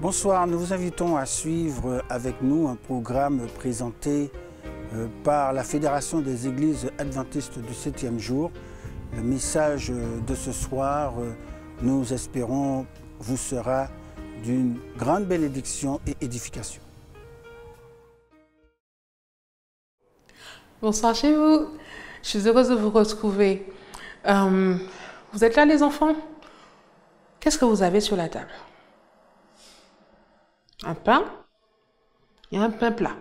Bonsoir, nous vous invitons à suivre avec nous un programme présenté par la Fédération des Églises Adventistes du 7e jour. Le message de ce soir, nous espérons, vous sera d'une grande bénédiction et édification. Bonsoir chez vous. Je suis heureuse de vous retrouver. Vous êtes là les enfants? Qu'est-ce que vous avez sur la table? Un pain et un pain plat.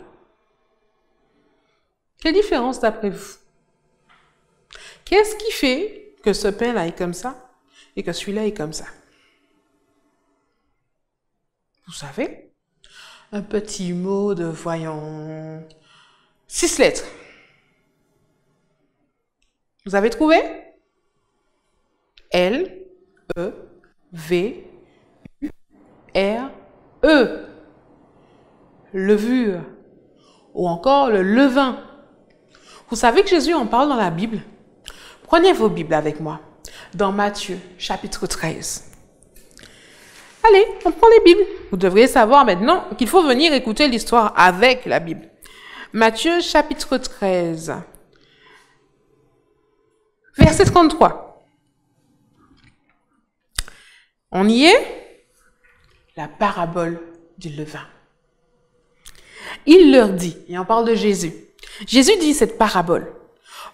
Quelle différence d'après vous? Qu'est-ce qui fait que ce pain-là est comme ça et que celui-là est comme ça? Vous savez? Un petit mot de, voyons, 6 lettres. Vous avez trouvé? L, E, V, U, R, E. Levure. Ou encore le levain. Vous savez que Jésus en parle dans la Bible? Prenez vos Bibles avec moi. Dans Matthieu, chapitre 13. Allez, on prend les Bibles. Vous devriez savoir maintenant qu'il faut venir écouter l'histoire avec la Bible. Matthieu, chapitre 13. Verset 33. On y est? La parabole du levain. Il leur dit, et on parle de Jésus. Jésus dit cette parabole.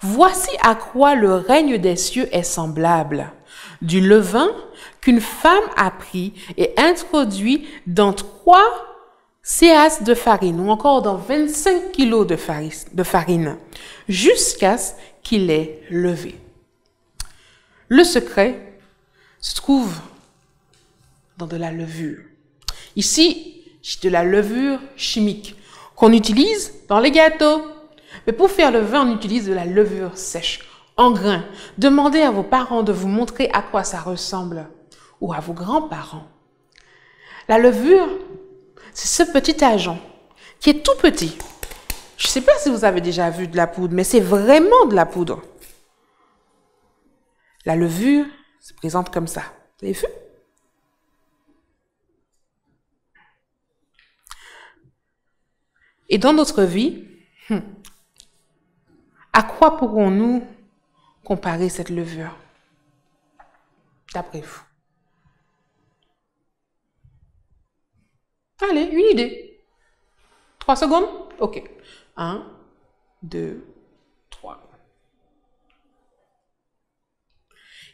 Voici à quoi le règne des cieux est semblable. Du levain qu'une femme a pris et introduit dans 3 séas de farine, ou encore dans 25 kilos de farine, jusqu'à ce qu'il ait levé. Le secret se trouve dans de la levure. Ici, c'est de la levure chimique qu'on utilise dans les gâteaux. Mais pour faire le vin, on utilise de la levure sèche, en grains. Demandez à vos parents de vous montrer à quoi ça ressemble, ou à vos grands-parents. La levure, c'est ce petit agent qui est tout petit. Je ne sais pas si vous avez déjà vu de la poudre, mais c'est vraiment de la poudre. La levure se présente comme ça. Vous avez vu? Et dans notre vie, à quoi pourrons-nous comparer cette levure, d'après vous? Allez, une idée. 3 secondes? Ok. 1, 2, 3.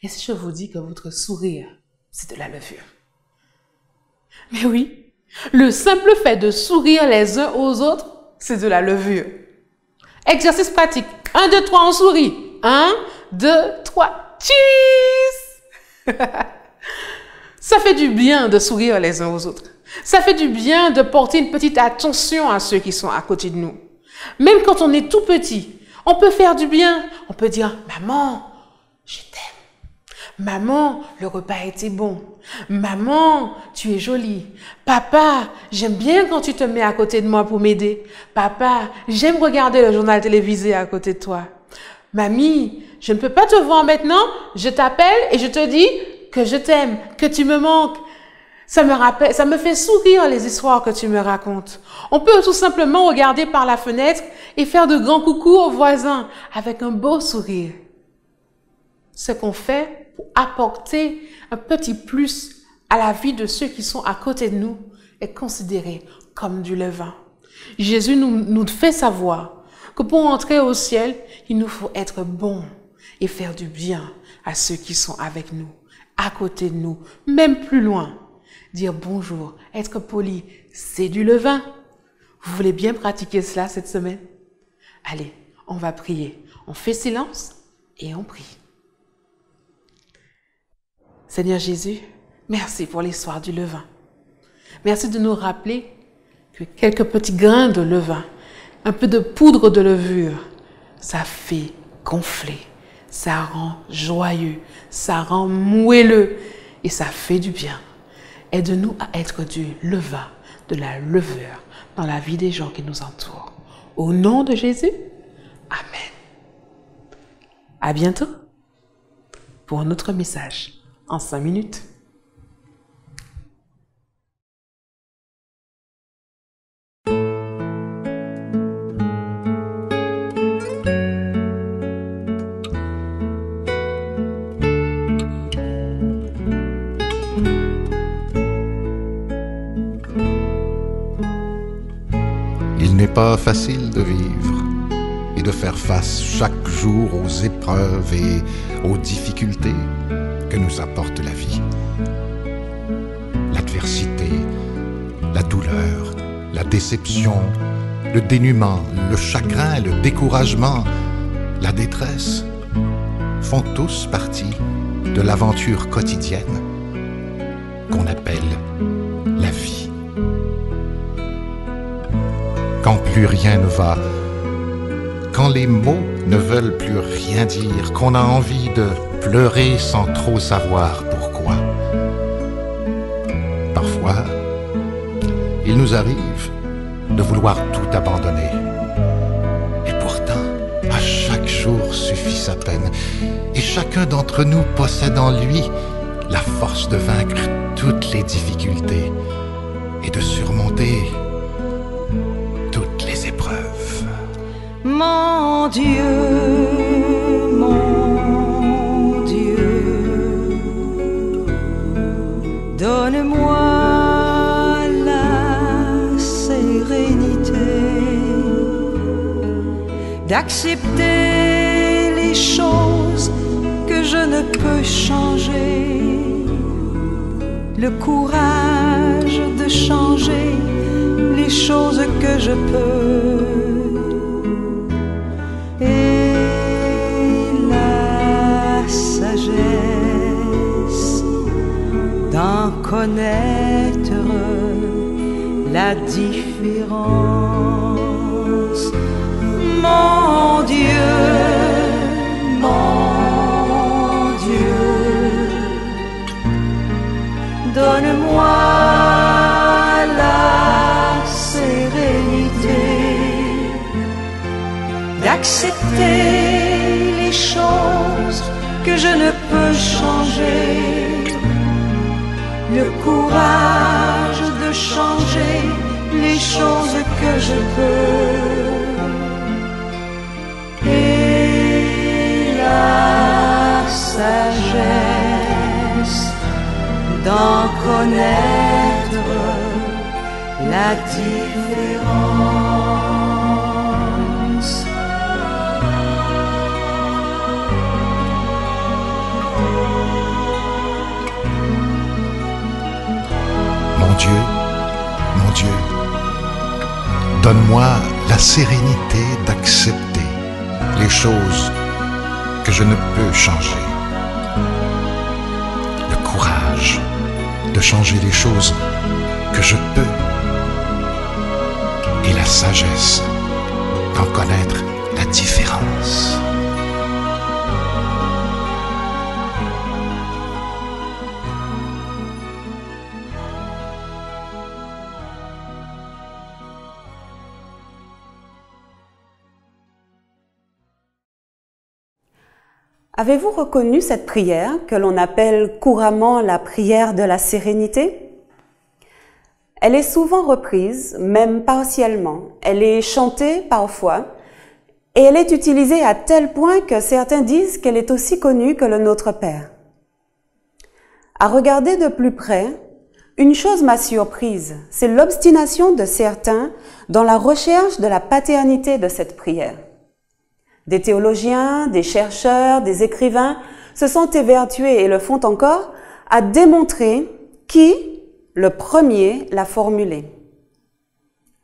Et si je vous dis que votre sourire, c'est de la levure? Mais oui. Le simple fait de sourire les uns aux autres, c'est de la levure. Exercice pratique. 1, 2, 3, on sourit. 1, 2, 3. Cheese! Ça fait du bien de sourire les uns aux autres. Ça fait du bien de porter une petite attention à ceux qui sont à côté de nous. Même quand on est tout petit, on peut faire du bien. On peut dire, maman, je t'aime. Maman, le repas était bon. Maman, tu es jolie. Papa, j'aime bien quand tu te mets à côté de moi pour m'aider. Papa, j'aime regarder le journal télévisé à côté de toi. Mamie, je ne peux pas te voir maintenant. Je t'appelle et je te dis que je t'aime, que tu me manques. Ça me fait sourire les histoires que tu me racontes. On peut tout simplement regarder par la fenêtre et faire de grands coucous aux voisins avec un beau sourire. Ce qu'on fait pour apporter un petit plus à la vie de ceux qui sont à côté de nous est considéré comme du levain. Jésus nous fait savoir que pour entrer au ciel, il nous faut être bon et faire du bien à ceux qui sont avec nous, à côté de nous, même plus loin. Dire bonjour, être poli, c'est du levain. Vous voulez bien pratiquer cela cette semaine? Allez, on va prier. On fait silence et on prie. Seigneur Jésus, merci pour l'histoire du levain. Merci de nous rappeler que quelques petits grains de levain, un peu de poudre de levure, ça fait gonfler, ça rend joyeux, ça rend moelleux et ça fait du bien. Aide-nous à être du levain, de la levure dans la vie des gens qui nous entourent. Au nom de Jésus, Amen. À bientôt pour un autre message en 5 minutes. n'est pas facile de vivre et de faire face chaque jour aux épreuves et aux difficultés que nous apporte la vie. L'adversité, la douleur, la déception, le dénuement, le chagrin, le découragement, la détresse font tous partie de l'aventure quotidienne qu'on appelle la vie. Quand plus rien ne va, quand les mots ne veulent plus rien dire, qu'on a envie de pleurer sans trop savoir pourquoi. Parfois, il nous arrive de vouloir tout abandonner. Et pourtant, à chaque jour suffit sa peine. Et chacun d'entre nous possède en lui la force de vaincre toutes les difficultés et de surmonter toutes les épreuves. Mon Dieu, donne-moi la sérénité d'accepter les choses que je ne peux changer, le courage de changer les choses que je peux, et la sagesse d'en connaître la différence. Mon Dieu, donne-moi la sérénité d'accepter les choses que je ne peux changer, le courage de changer les choses que je peux, et la sagesse d'en connaître la différence. Mon Dieu, donne-moi la sérénité d'accepter les choses que je ne peux changer, le courage de changer les choses que je peux, et la sagesse d'en connaître la différence. Avez-vous reconnu cette prière que l'on appelle couramment la prière de la sérénité? Elle est souvent reprise, même partiellement. Elle est chantée parfois et elle est utilisée à tel point que certains disent qu'elle est aussi connue que le Notre Père. À regarder de plus près, une chose m'a surprise, c'est l'obstination de certains dans la recherche de la paternité de cette prière. Des théologiens, des chercheurs, des écrivains se sont évertués et le font encore à démontrer qui, le premier, l'a formulée.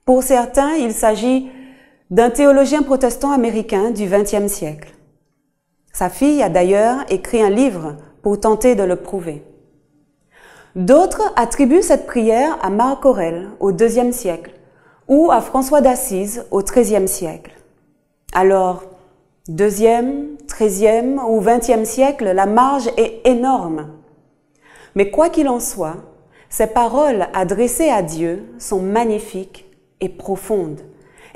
Pour certains, il s'agit d'un théologien protestant américain du XXe siècle. Sa fille a d'ailleurs écrit un livre pour tenter de le prouver. D'autres attribuent cette prière à Marc Aurèle au IIe siècle ou à François d'Assise au XIIIe siècle. Alors, IIe, XIIIe ou XXe siècle, la marge est énorme. Mais quoi qu'il en soit, ces paroles adressées à Dieu sont magnifiques et profondes.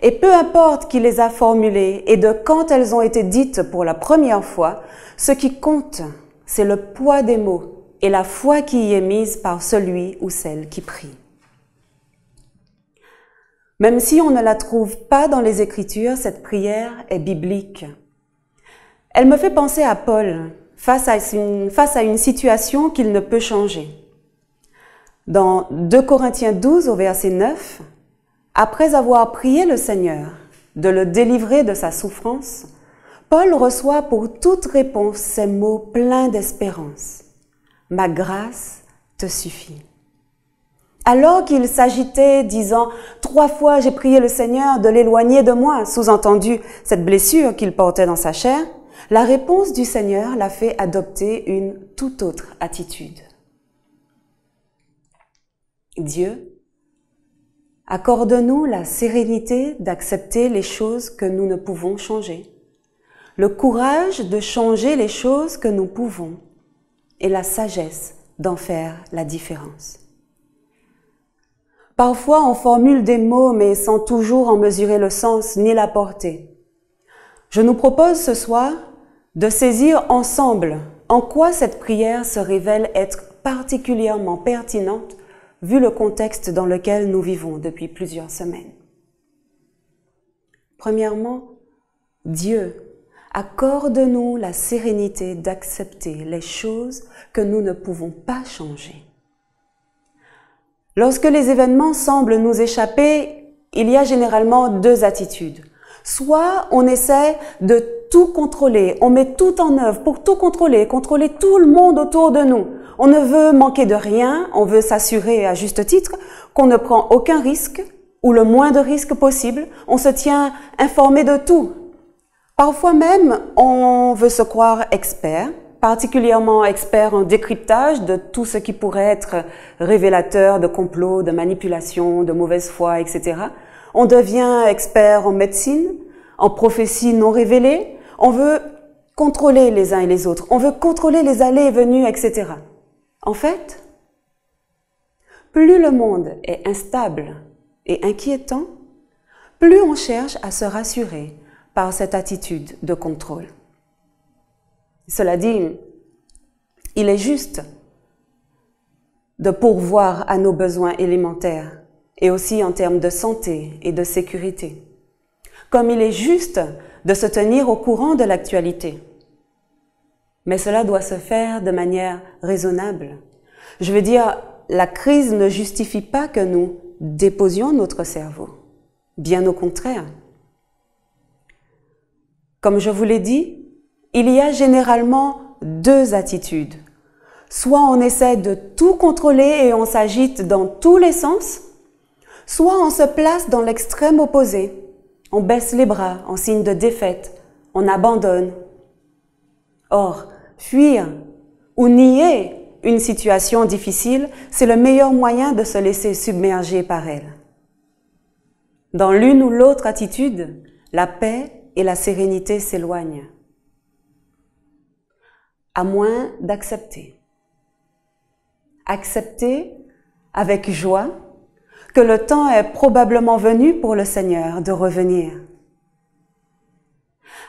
Et peu importe qui les a formulées et de quand elles ont été dites pour la première fois, ce qui compte, c'est le poids des mots et la foi qui y est mise par celui ou celle qui prie. Même si on ne la trouve pas dans les Écritures, cette prière est biblique. Elle me fait penser à Paul face à une situation qu'il ne peut changer. Dans 2 Corinthiens 12 au verset 9, Après avoir prié le Seigneur de le délivrer de sa souffrance, Paul reçoit pour toute réponse ces mots pleins d'espérance. « Ma grâce te suffit ». Alors qu'il s'agitait, disant « 3 fois j'ai prié le Seigneur de l'éloigner de moi », sous-entendu cette blessure qu'il portait dans sa chair, la réponse du Seigneur l'a fait adopter une toute autre attitude. Dieu, accorde-nous la sérénité d'accepter les choses que nous ne pouvons changer, le courage de changer les choses que nous pouvons et la sagesse d'en faire la différence. Parfois, on formule des mots, mais sans toujours en mesurer le sens ni la portée. Je nous propose ce soir de saisir ensemble en quoi cette prière se révèle être particulièrement pertinente vu le contexte dans lequel nous vivons depuis plusieurs semaines. Premièrement, Dieu, accorde-nous la sérénité d'accepter les choses que nous ne pouvons pas changer. Lorsque les événements semblent nous échapper, il y a généralement 2 attitudes. Soit on essaie de tout contrôler, on met tout en œuvre pour tout contrôler, contrôler tout le monde autour de nous. On ne veut manquer de rien, on veut s'assurer à juste titre qu'on ne prend aucun risque ou le moins de risques possible. On se tient informé de tout. Parfois même, on veut se croire expert, particulièrement expert en décryptage de tout ce qui pourrait être révélateur de complots, de manipulations, de mauvaise foi, etc. On devient expert en médecine, en prophéties non révélées. On veut contrôler les uns et les autres. On veut contrôler les allées et venues, etc. En fait, plus le monde est instable et inquiétant, plus on cherche à se rassurer par cette attitude de contrôle. Cela dit, il est juste de pourvoir à nos besoins élémentaires et aussi en termes de santé et de sécurité, comme il est juste de se tenir au courant de l'actualité. Mais cela doit se faire de manière raisonnable. Je veux dire, la crise ne justifie pas que nous déposions notre cerveau. Bien au contraire. Comme je vous l'ai dit, il y a généralement 2 attitudes. Soit on essaie de tout contrôler et on s'agite dans tous les sens, soit on se place dans l'extrême opposé. On baisse les bras en signe de défaite, on abandonne. Or, fuir ou nier une situation difficile, c'est le meilleur moyen de se laisser submerger par elle. Dans l'une ou l'autre attitude, la paix et la sérénité s'éloignent. À moins d'accepter. Accepter avec joie que le temps est probablement venu pour le Seigneur de revenir.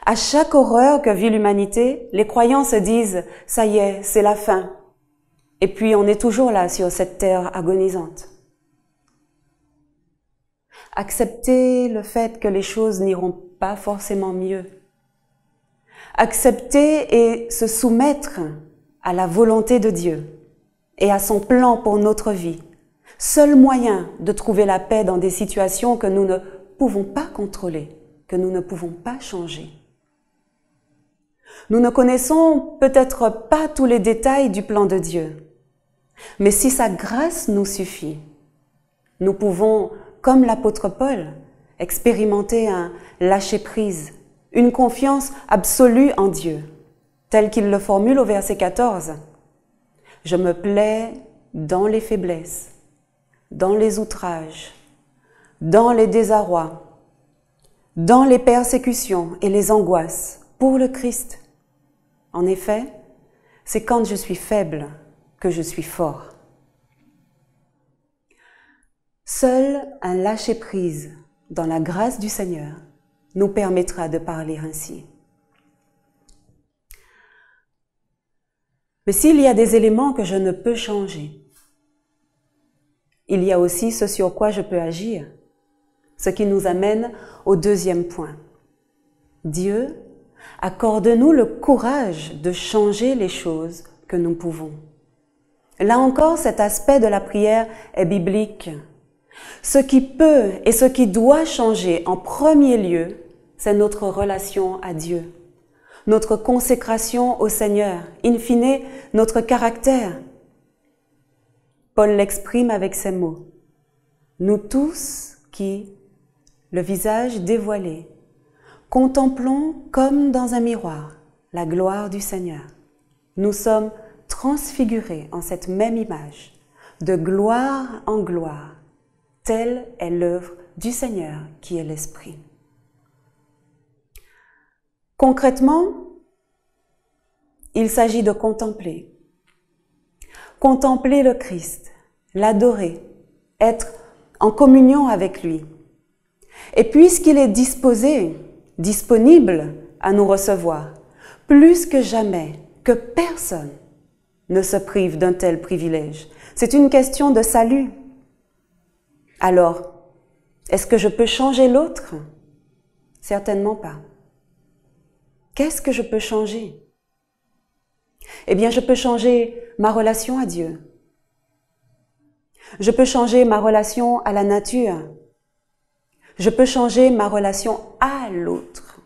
À chaque horreur que vit l'humanité, les croyants se disent « ça y est, c'est la fin ». Et puis on est toujours là sur cette terre agonisante. Accepter le fait que les choses n'iront pas forcément mieux. Accepter et se soumettre à la volonté de Dieu et à son plan pour notre vie. Seul moyen de trouver la paix dans des situations que nous ne pouvons pas contrôler, que nous ne pouvons pas changer. Nous ne connaissons peut-être pas tous les détails du plan de Dieu, mais si sa grâce nous suffit, nous pouvons, comme l'apôtre Paul, expérimenter un lâcher-prise, une confiance absolue en Dieu, tel qu'il le formule au verset 14. « Je me plais dans les faiblesses, dans les outrages, dans les désarrois, dans les persécutions et les angoisses pour le Christ. En effet, c'est quand je suis faible que je suis fort. » Seul un lâcher-prise dans la grâce du Seigneur nous permettra de parler ainsi. Mais s'il y a des éléments que je ne peux changer, il y a aussi ce sur quoi je peux agir, ce qui nous amène au 2e point. Dieu, accorde-nous le courage de changer les choses que nous pouvons. Là encore, cet aspect de la prière est biblique. Ce qui peut et ce qui doit changer en premier lieu, c'est notre relation à Dieu, notre consécration au Seigneur, in fine, notre caractère. Paul l'exprime avec ces mots. Nous tous qui, le visage dévoilé, contemplons comme dans un miroir la gloire du Seigneur. Nous sommes transfigurés en cette même image, de gloire en gloire. Telle est l'œuvre du Seigneur qui est l'Esprit. Concrètement, il s'agit de contempler. Contempler le Christ, l'adorer, être en communion avec lui. Et puisqu'il est disponible à nous recevoir, plus que jamais, que personne ne se prive d'un tel privilège. C'est une question de salut. Alors, est-ce que je peux changer l'autre? Certainement pas. Qu'est-ce que je peux changer? Eh bien, je peux changer ma relation à Dieu. Je peux changer ma relation à la nature. Je peux changer ma relation à l'autre.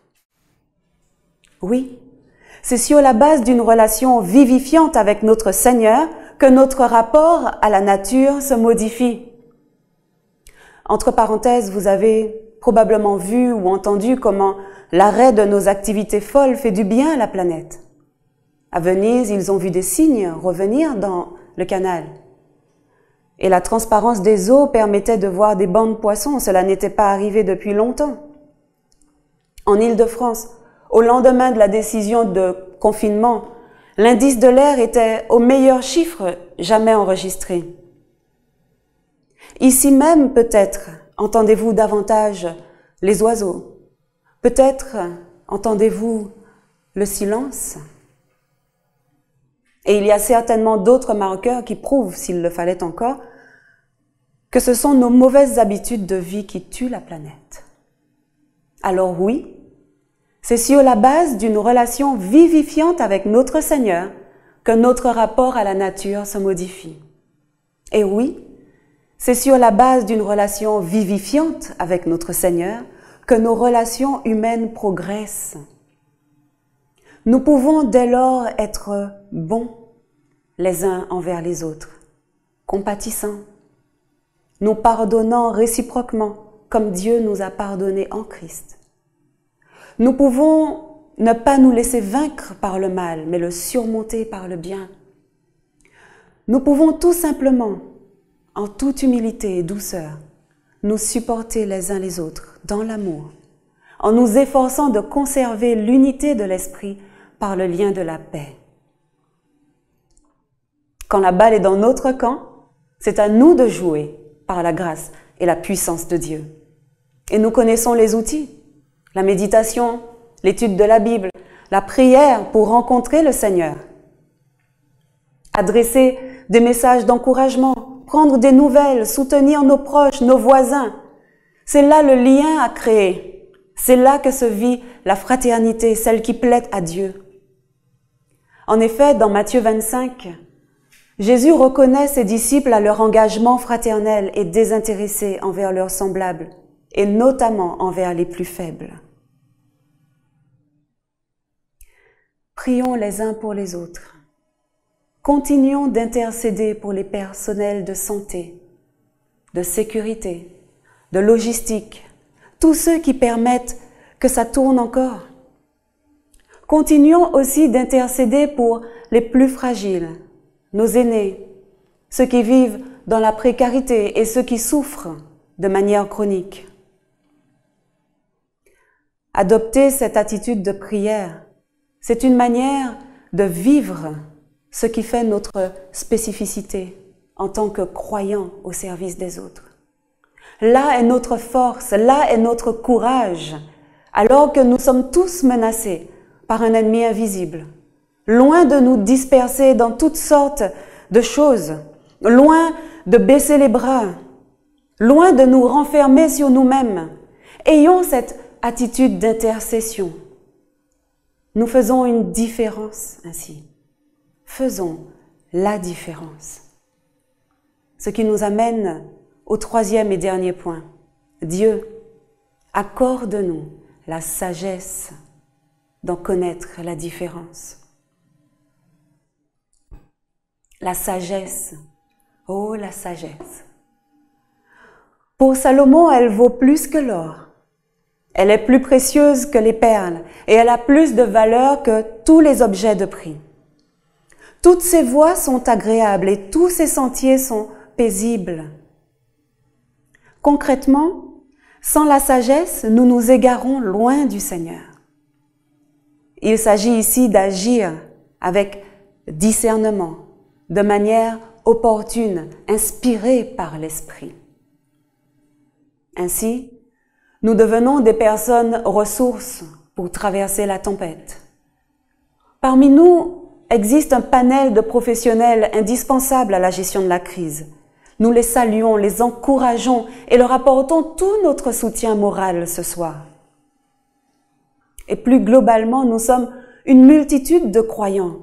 Oui, c'est sur la base d'une relation vivifiante avec notre Seigneur que notre rapport à la nature se modifie. Entre parenthèses, vous avez probablement vu ou entendu comment l'arrêt de nos activités folles fait du bien à la planète. À Venise, ils ont vu des cygnes revenir dans le canal. Et la transparence des eaux permettait de voir des bancs de poissons. Cela n'était pas arrivé depuis longtemps. En Île-de-France, au lendemain de la décision de confinement, l'indice de l'air était au meilleur chiffre jamais enregistré. Ici même, peut-être, entendez-vous davantage les oiseaux. Peut-être entendez-vous le silence. Et il y a certainement d'autres marqueurs qui prouvent, s'il le fallait encore, que ce sont nos mauvaises habitudes de vie qui tuent la planète. Alors oui, c'est sur la base d'une relation vivifiante avec notre Seigneur que notre rapport à la nature se modifie. Et oui, c'est sur la base d'une relation vivifiante avec notre Seigneur que nos relations humaines progressent. Nous pouvons dès lors être bons les uns envers les autres, compatissants, nous pardonnant réciproquement comme Dieu nous a pardonnés en Christ. Nous pouvons ne pas nous laisser vaincre par le mal, mais le surmonter par le bien. Nous pouvons tout simplement, en toute humilité et douceur, nous supporter les uns les autres dans l'amour, en nous efforçant de conserver l'unité de l'esprit par le lien de la paix. Quand la balle est dans notre camp, c'est à nous de jouer par la grâce et la puissance de Dieu. Et nous connaissons les outils, la méditation, l'étude de la Bible, la prière pour rencontrer le Seigneur. Adresser des messages d'encouragement, prendre des nouvelles, soutenir nos proches, nos voisins. C'est là le lien à créer. C'est là que se vit la fraternité, celle qui plaît à Dieu. En effet, dans Matthieu 25, Jésus reconnaît ses disciples à leur engagement fraternel et désintéressé envers leurs semblables, et notamment envers les plus faibles. Prions les uns pour les autres. Continuons d'intercéder pour les personnels de santé, de sécurité, de logistique, tous ceux qui permettent que ça tourne encore. Continuons aussi d'intercéder pour les plus fragiles, nos aînés, ceux qui vivent dans la précarité et ceux qui souffrent de manière chronique. Adopter cette attitude de prière, c'est une manière de vivre ce qui fait notre spécificité en tant que croyants au service des autres. Là est notre force, là est notre courage, alors que nous sommes tous menacés par un ennemi invisible, loin de nous disperser dans toutes sortes de choses, loin de baisser les bras, loin de nous renfermer sur nous-mêmes. Ayons cette attitude d'intercession. Nous faisons une différence ainsi. Faisons la différence. Ce qui nous amène au troisième et dernier point. Dieu, accorde-nous la sagesse d'en connaître la différence. La sagesse, oh la sagesse. Pour Salomon, elle vaut plus que l'or. Elle est plus précieuse que les perles et elle a plus de valeur que tous les objets de prix. Toutes ses voies sont agréables et tous ses sentiers sont paisibles. Concrètement, sans la sagesse, nous nous égarons loin du Seigneur. Il s'agit ici d'agir avec discernement, de manière opportune, inspirée par l'Esprit. Ainsi, nous devenons des personnes ressources pour traverser la tempête. Parmi nous existe un panel de professionnels indispensables à la gestion de la crise. Nous les saluons, les encourageons et leur apportons tout notre soutien moral ce soir. Et plus globalement, nous sommes une multitude de croyants.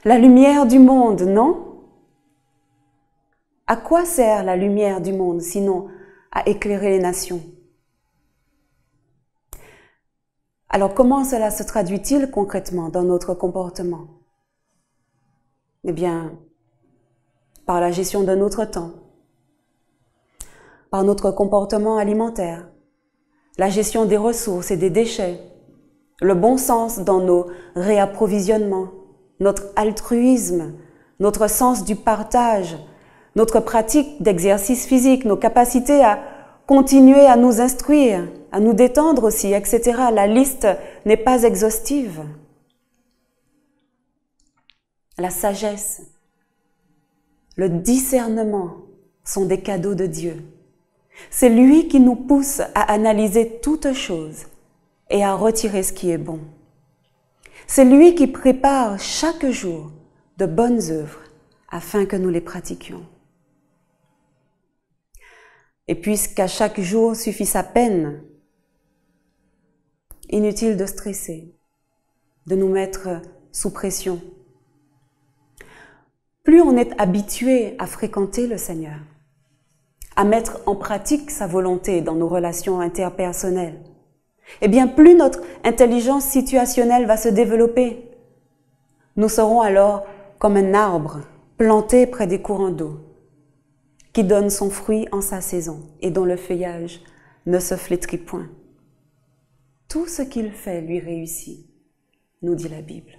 La lumière du monde, non? À quoi sert la lumière du monde, sinon à éclairer les nations? Alors, comment cela se traduit-il concrètement dans notre comportement? Eh bien, par la gestion de notre temps, par notre comportement alimentaire, la gestion des ressources et des déchets, le bon sens dans nos réapprovisionnements, notre altruisme, notre sens du partage, notre pratique d'exercice physique, nos capacités à continuer à nous instruire, à nous détendre aussi, etc. La liste n'est pas exhaustive. La sagesse, le discernement sont des cadeaux de Dieu. C'est lui qui nous pousse à analyser toutes choses et à retirer ce qui est bon. C'est lui qui prépare chaque jour de bonnes œuvres afin que nous les pratiquions. Et puisqu'à chaque jour suffit sa peine, inutile de stresser, de nous mettre sous pression. Plus on est habitué à fréquenter le Seigneur, à mettre en pratique sa volonté dans nos relations interpersonnelles, eh bien plus notre intelligence situationnelle va se développer. Nous serons alors comme un arbre planté près des courants d'eau, qui donne son fruit en sa saison et dont le feuillage ne se flétrit point. Tout ce qu'il fait lui réussit, nous dit la Bible.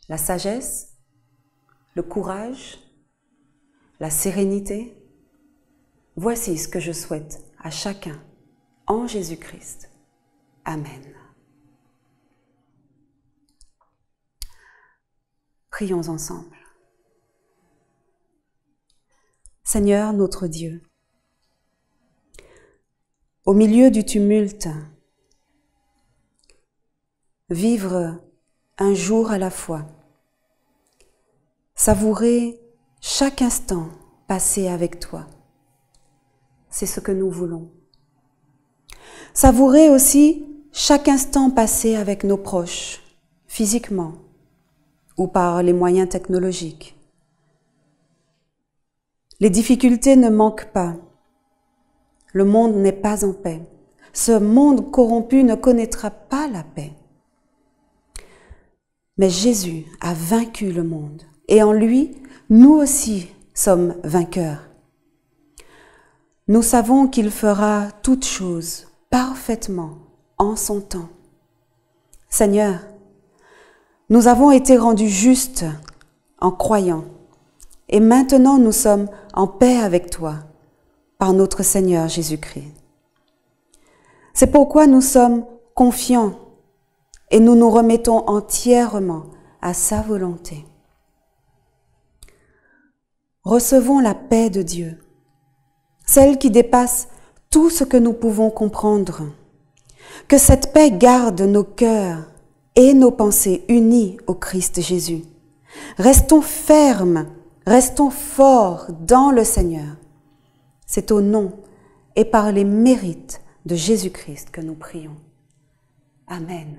La sagesse, le courage, la sérénité, voici ce que je souhaite à chacun en Jésus-Christ. Amen. Prions ensemble. Seigneur notre Dieu, au milieu du tumulte, vivre un jour à la fois, savourer chaque instant passé avec toi, c'est ce que nous voulons. Savourer aussi chaque instant passé avec nos proches, physiquement ou par les moyens technologiques. Les difficultés ne manquent pas. Le monde n'est pas en paix. Ce monde corrompu ne connaîtra pas la paix. Mais Jésus a vaincu le monde et en lui, nous aussi sommes vainqueurs. Nous savons qu'il fera toutes choses parfaitement en son temps. Seigneur, nous avons été rendus justes en croyant et maintenant nous sommes en paix avec toi par notre Seigneur Jésus-Christ. C'est pourquoi nous sommes confiants et nous nous remettons entièrement à sa volonté. Recevons la paix de Dieu, celle qui dépasse tout ce que nous pouvons comprendre. Que cette paix garde nos cœurs et nos pensées unis au Christ Jésus. Restons fermes, restons forts dans le Seigneur. C'est au nom et par les mérites de Jésus-Christ que nous prions. Amen.